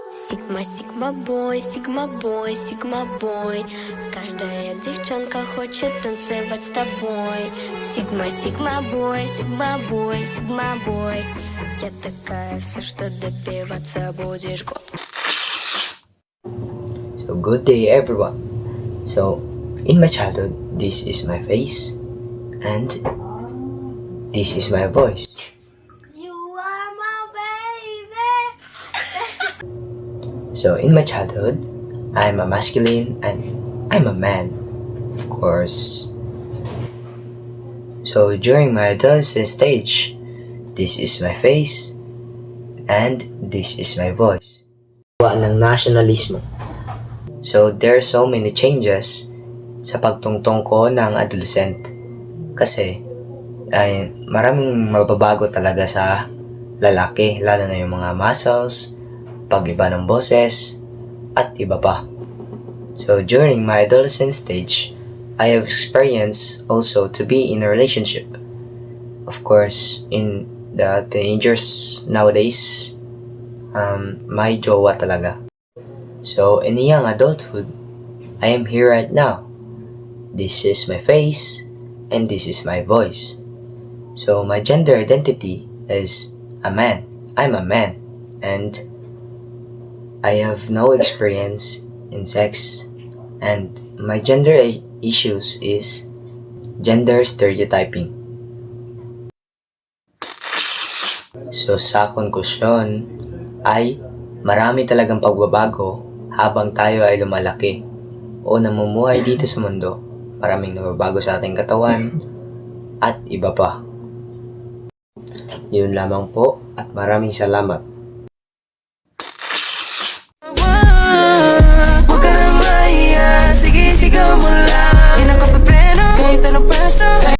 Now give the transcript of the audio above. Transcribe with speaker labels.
Speaker 1: Sigma, Sigma boy, Sigma boy, Sigma boy. Каждая девчонка хочет танцевать с тобой. Sigma, Sigma boy, Sigma boy, Sigma boy. Я такая вся, что добиваться будешь год.
Speaker 2: So good day everyone. So in my childhood, this is my face and this is my voice.
Speaker 1: You are my baby.
Speaker 2: So in my childhood, I'm a masculine and I'm a man, of course. So during my adolescent stage, this is my face and this is my voice. Ng nationalismo. So there are so many changes sa pagtungtong ko ng adolescent. Kasi ay maraming mababago talaga sa lalaki, lalo na yung mga muscles, pag-iba ng boses, at iba pa. So during my adolescent stage, I have experienced also to be in a relationship. Of course, in the teenagers nowadays, may jowa talaga. So in young adulthood, I am here right now. This is my face and this is my voice. So my gender identity is a man. I'm a man and I have no experience in sex, and my gender issues is gender stereotyping. So sa konklusyon ay marami talagang pagbabago habang tayo ay lumalaki o namumuhay dito sa mundo. Maraming nababago sa ating katawan at iba pa. Yun lamang po at maraming salamat.